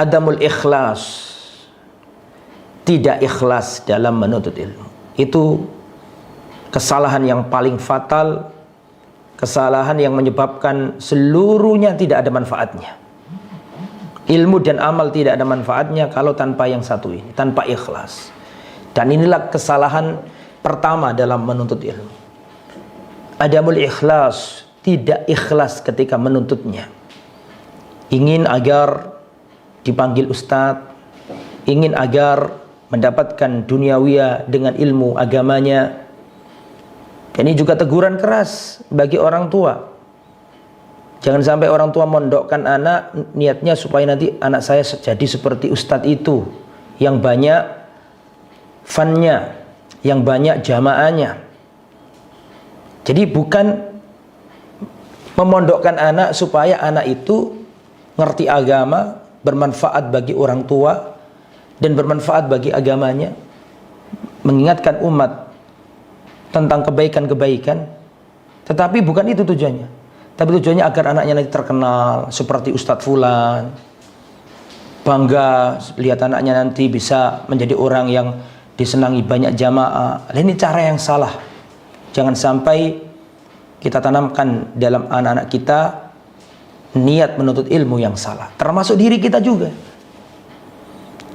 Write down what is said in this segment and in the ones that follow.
adamul ikhlas, tidak ikhlas dalam menuntut ilmu. Itu kesalahan yang paling fatal, kesalahan yang menyebabkan seluruhnya tidak ada manfaatnya. Ilmu dan amal tidak ada manfaatnya kalau tanpa yang satu ini, tanpa ikhlas. Dan inilah kesalahan pertama dalam menuntut ilmu. Adamul ikhlas, tidak ikhlas ketika menuntutnya. Ingin agar dipanggil ustadz, ingin agar mendapatkan duniawiyah dengan ilmu agamanya. Ini juga teguran keras bagi orang tua. Jangan sampai orang tua mondokkan anak niatnya supaya nanti anak saya jadi seperti ustadz itu, yang banyak funnya, yang banyak jamaahnya. Jadi bukan memondokkan anak supaya anak itu ngerti agama, bermanfaat bagi orang tua dan bermanfaat bagi agamanya, mengingatkan umat tentang kebaikan-kebaikan. Tetapi bukan itu tujuannya. Tapi tujuannya agar anaknya nanti terkenal seperti Ustadz Fulan, bangga lihat anaknya nanti bisa menjadi orang yang disenangi banyak jamaah. Ini cara yang salah. Jangan sampai kita tanamkan dalam anak-anak kita niat menuntut ilmu yang salah, termasuk diri kita juga.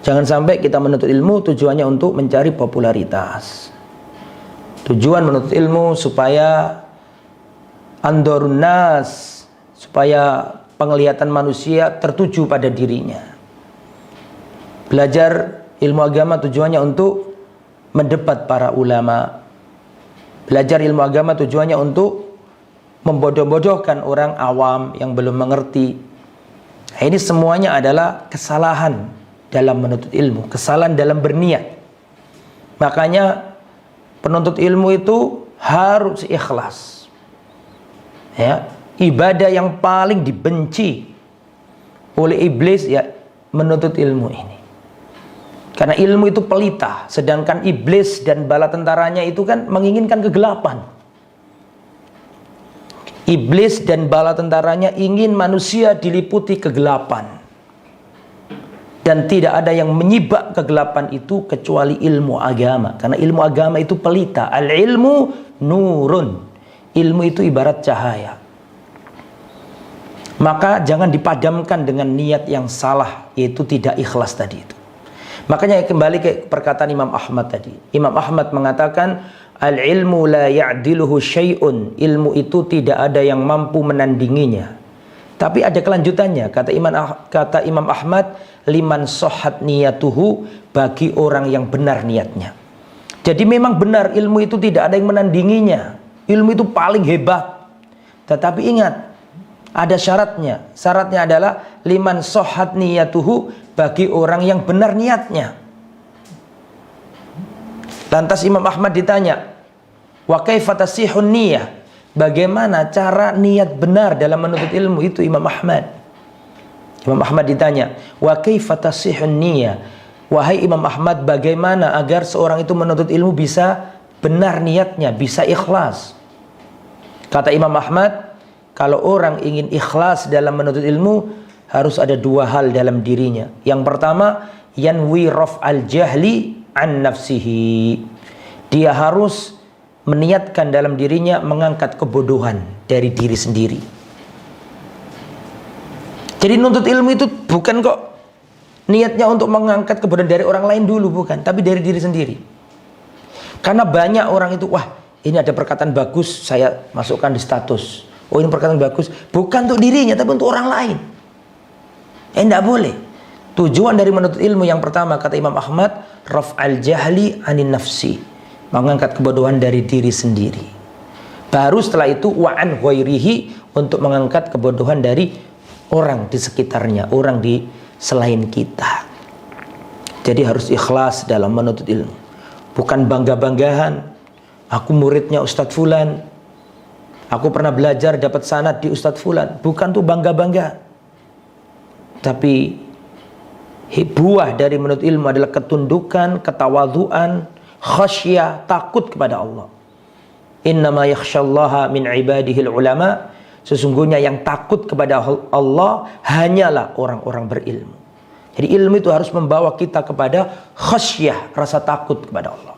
Jangan sampai kita menuntut ilmu tujuannya untuk mencari popularitas. Tujuan menuntut ilmu supaya andorun nas, supaya penglihatan manusia tertuju pada dirinya. Belajar ilmu agama tujuannya untuk mendebat para ulama. Belajar ilmu agama tujuannya untuk membodoh-bodohkan orang awam yang belum mengerti. Nah, ini semuanya adalah kesalahan dalam menuntut ilmu, kesalahan dalam berniat. Makanya penuntut ilmu itu harus ikhlas. Ya, ibadah yang paling dibenci oleh iblis ya menuntut ilmu ini. Karena ilmu itu pelita, sedangkan iblis dan bala tentaranya itu kan menginginkan kegelapan. Iblis dan bala tentaranya ingin manusia diliputi kegelapan. Dan tidak ada yang menyibak kegelapan itu kecuali ilmu agama. Karena ilmu agama itu pelita. Al-ilmu nurun. Ilmu itu ibarat cahaya. Maka jangan dipadamkan dengan niat yang salah, yaitu tidak ikhlas tadi itu. Makanya kembali ke perkataan Imam Ahmad tadi. Imam Ahmad mengatakan, al-ilmu la ya'diluhu syai'un. Ilmu itu tidak ada yang mampu menandinginya. Tapi ada kelanjutannya. Kata Imam Ahmad, liman sohat niyatuhu, bagi orang yang benar niatnya. Jadi memang benar ilmu itu tidak ada yang menandinginya. Ilmu itu paling hebat. Tetapi ingat, ada syaratnya. Syaratnya adalah liman sohat niyatuhu, bagi orang yang benar niatnya. Lantas Imam Ahmad ditanya, wa kaifa tasihun niyah? Bagaimana cara niat benar dalam menuntut ilmu itu Imam Ahmad? Imam Ahmad ditanya, wa kaifa tasihun niyah? Wahai Imam Ahmad, bagaimana agar seorang itu menuntut ilmu bisa benar niatnya, bisa ikhlas? Kata Imam Ahmad, kalau orang ingin ikhlas dalam menuntut ilmu, harus ada dua hal dalam dirinya. Yang pertama, yanwi raf'al jahli an nafsihi. Dia harus meniatkan dalam dirinya mengangkat kebodohan dari diri sendiri. Jadi nuntut ilmu itu bukan kok niatnya untuk mengangkat kebodohan dari orang lain dulu, bukan, tapi dari diri sendiri. Karena banyak orang itu, wah ini ada perkataan bagus, saya masukkan di status. Oh ini perkataan bagus, bukan untuk dirinya tapi untuk orang lain. Tidak boleh. Tujuan dari menuntut ilmu yang pertama, kata Imam Ahmad, raf'al jahli anin nafsi, mengangkat kebodohan dari diri sendiri. Baru setelah itu wa'an ghairihi, untuk mengangkat kebodohan dari orang di sekitarnya, orang di selain kita. Jadi harus ikhlas dalam menuntut ilmu. Bukan bangga-banggahan, aku muridnya Ustadz Fulan, aku pernah belajar dapat sanad di Ustadz Fulan. Bukan tuh bangga-bangga. Tapi buah dari menuntut ilmu adalah ketundukan, ketawaduan, khasyah, takut kepada Allah. Innama yakhsyallaha min ibadihil ulama. Sesungguhnya yang takut kepada Allah hanyalah orang-orang berilmu. Jadi ilmu itu harus membawa kita kepada khasyah, rasa takut kepada Allah.